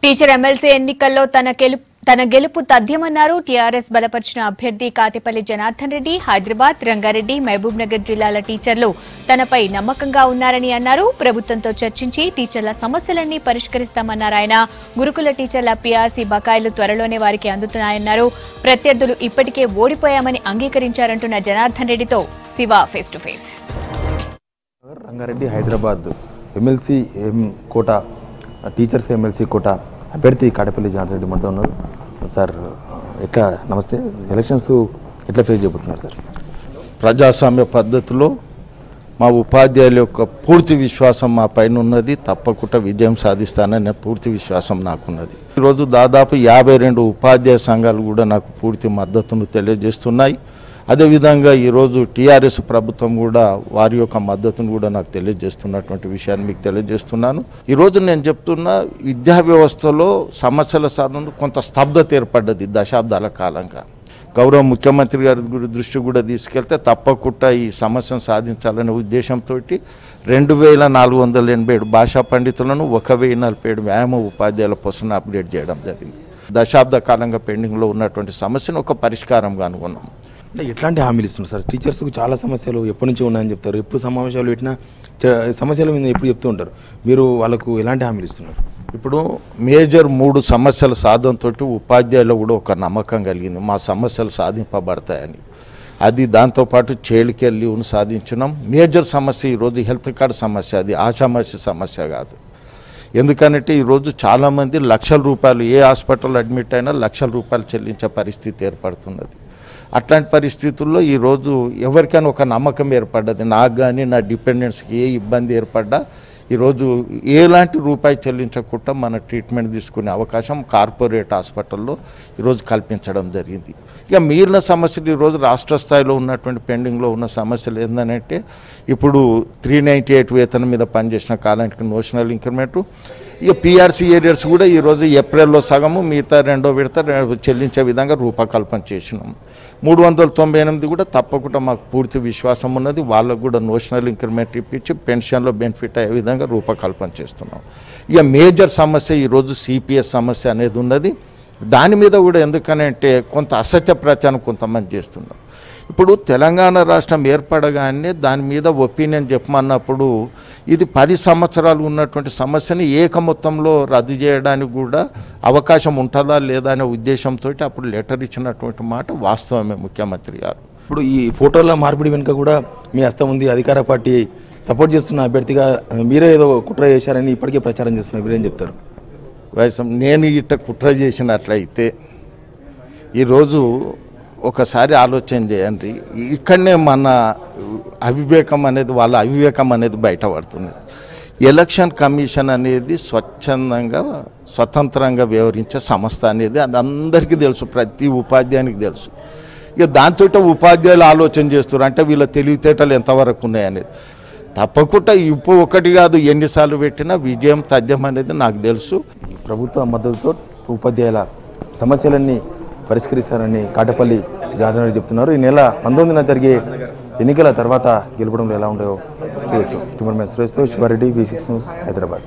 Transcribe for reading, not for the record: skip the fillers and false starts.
Teacher MLC ఎన్నికల్లో తన గెలుపు తథ్యమన్నారు టీఆర్ఎస్ బలపరిచిన అభ్యర్థి కాటిపల్లి జనార్దన్ రెడ్డి. హైదరాబాద్, రంగారెడ్డి, మహబూబ్ నగర్ జిల్లాల టీచర్లు తనపై నమ్మకంగా ఉన్నారని అన్నారు. ప్రభుత్వంతో చర్చించి టీచర్ల సమస్యలన్నీ పరిష్కరిస్తామన్నారు ఆయన. గురుకుల టీచర్ల పీఆర్సీ బకాయిలు త్వరలోనే వారికి అందుతున్నాయన్నారు. ప్రత్యర్థులు ఇప్పటికే ఓడిపోయామని అంగీకరించారంటున్న జనార్దన్ రెడ్డితో Shiva face to face. Rangareddy, Hyderabad MLC quota, teachers MLC quota అభ్యర్థి కాటిపల్లి జనార్దన్ రెడ్డి మనతో ఉన్నారు. సార్ ఎట్లా, నమస్తే, ఎలక్షన్స్ ఎట్లా ఫేస్ చేయబోతున్నారు సార్? ప్రజాస్వామ్య పద్ధతిలో మా ఉపాధ్యాయుల యొక్క పూర్తి విశ్వాసం మా పైన ఉన్నది. తప్పకుండా విజయం సాధిస్తాననే పూర్తి విశ్వాసం నాకున్నది. ఈరోజు దాదాపు 52 ఉపాధ్యాయ సంఘాలు కూడా నాకు పూర్తి మద్దతును తెలియజేస్తున్నాయి. అదేవిధంగా ఈరోజు టీఆర్ఎస్ ప్రభుత్వం కూడా వారి యొక్క మద్దతును కూడా నాకు తెలియజేస్తున్నటువంటి విషయాన్ని మీకు తెలియజేస్తున్నాను. ఈరోజు నేను చెప్తున్నా, విద్యా వ్యవస్థలో సమస్యల సాధన కొంత స్తబ్దత ఏర్పడ్డది దశాబ్దాల కాలంగా. గౌరవ ముఖ్యమంత్రి గారి దృష్టి కూడా తీసుకెళ్తే తప్పకుండా ఈ సమస్యను సాధించాలనే ఉద్దేశంతో 2487 భాషా పండితులను 1047 వ్యాయామ ఉపాధ్యాయుల పోస్టులను అప్డేట్ చేయడం జరిగింది. దశాబ్ద కాలంగా పెండింగ్లో ఉన్నటువంటి సమస్యను ఒక పరిష్కారంగా అనుకున్నాం. అంటే ఎట్లాంటి హామీలు ఇస్తున్నారు సార్? టీచర్స్కు చాలా సమస్యలు ఎప్పటి నుంచి ఉన్నాయని చెప్తారు. ఎప్పుడు సమావేశాలు పెట్టినా సమస్యల మీద ఎప్పుడు చెప్తూ ఉంటారు. మీరు వాళ్ళకు ఎలాంటి హామీలు ఇస్తున్నారు? ఇప్పుడు మేజర్ 3 సమస్యల సాధనతో ఉపాధ్యాయులు కూడా ఒక నమ్మకం కలిగింది, మా సమస్యలు సాధింపబడతాయని. అది దాంతోపాటు చైల్డ్ కేర్ లీవ్ను సాధించినాం. మేజర్ సమస్య ఈరోజు హెల్త్ కార్డు సమస్య, అది ఆషామాషి సమస్య కాదు. ఎందుకంటే ఈరోజు చాలామంది లక్షల రూపాయలు, ఏ హాస్పిటల్లో అడ్మిట్ అయినా లక్షల రూపాయలు చెల్లించే పరిస్థితి ఏర్పడుతున్నది. అట్లాంటి పరిస్థితుల్లో ఈరోజు ఎవరికైనా ఒక నమ్మకం ఏర్పడ్డది. నాకు కానీ నా డిపెండెంట్స్కి ఏ ఇబ్బంది ఏర్పడ్డా ఈరోజు ఎలాంటి రూపాయి చెల్లించకుండా మన ట్రీట్మెంట్ తీసుకునే అవకాశం కార్పొరేట్ హాస్పిటల్లో ఈరోజు కల్పించడం జరిగింది. ఇక మిగిలిన సమస్యలు ఈరోజు రాష్ట్ర స్థాయిలో ఉన్నటువంటి పెండింగ్లో ఉన్న సమస్యలు ఏంటంటే, ఇప్పుడు 398 వేతనం మీద పనిచేసిన కాలానికి నోషనల్ ఇంక్రిమెంటు, ఇక పీఆర్సీ ఏరియర్స్ కూడా ఈరోజు ఏప్రిల్లో సగము, మిగతా 2వ విడత చెల్లించే విధంగా రూపకల్పన చేసినాం. 398 కూడా తప్పకుండా మాకు పూర్తి విశ్వాసం ఉన్నది. వాళ్ళకు కూడా నోషనల్ ఇంక్రిమెంట్ ఇప్పించి పెన్షన్లో బెనిఫిట్ అయ్యే విధంగా రూపకల్పన చేస్తున్నాం. ఇక మేజర్ సమస్య ఈరోజు సిపిఎస్ సమస్య అనేది ఉన్నది. దాని మీద కూడా ఎందుకనంటే కొంత అసత్య ప్రచారం కొంతమంది చేస్తున్నారు. ఇప్పుడు తెలంగాణ రాష్ట్రం ఏర్పడగానే దాని మీద ఒపీనియన్ చెప్పమన్నప్పుడు ఇది 10 సంవత్సరాలు ఉన్నటువంటి సమస్యని ఏకమొత్తంలో రద్దు చేయడానికి కూడా అవకాశం ఉంటుందా లేదా అనే ఉద్దేశంతో అప్పుడు లెటర్ ఇచ్చినటువంటి మాట వాస్తవమే ముఖ్యమంత్రి గారు. ఇప్పుడు ఈ ఫోటోల మార్పిడి వెనుక కూడా మీ హస్తం ఉంది. అధికార పార్టీ సపోర్ట్ చేస్తున్న అభ్యర్థిగా మీరే ఏదో కుట్ర చేశారని ఇప్పటికే ప్రచారం చేస్తున్నారు. మీరేం చెప్తారు? నేను ఇట్ట కుట్ర చేసినట్లయితే ఈరోజు ఒకసారి ఆలోచన చేయండి. ఇక్కడనే మన అవివేకం అనేది, వాళ్ళ అవివేకం అనేది బయటపడుతున్నది. ఎలక్షన్ కమిషన్ అనేది స్వతంత్రంగా వ్యవహరించే సంస్థ అనేది అది అందరికీ తెలుసు, ప్రతి ఉపాధ్యాయునికి తెలుసు. ఇక దాంతో ఉపాధ్యాయులు ఆలోచన చేస్తారు అంటే వీళ్ళ తెలివితేటలు ఎంతవరకు ఉన్నాయనేది. తప్పకుండా ఇప్పుడు ఒకటి కాదు, ఎన్నిసార్లు పెట్టినా విజయం తథ్యం అనేది నాకు తెలుసు. ప్రభుత్వ మద్దతుతో ఉపాధ్యాయుల సమస్యలన్నీ పరిష్కరిస్తారని కాటిపల్లి జనార్దన్ రెడ్డి చెప్తున్నారు. ఈ నెల 19న జరిగే ఎన్నికల తర్వాత గెలపడంలో ఎలా ఉండేవో చూడొచ్చు. కెమెరామెన్ సురేష్తో శివారెడ్డి, V6 న్యూస్, హైదరాబాద్.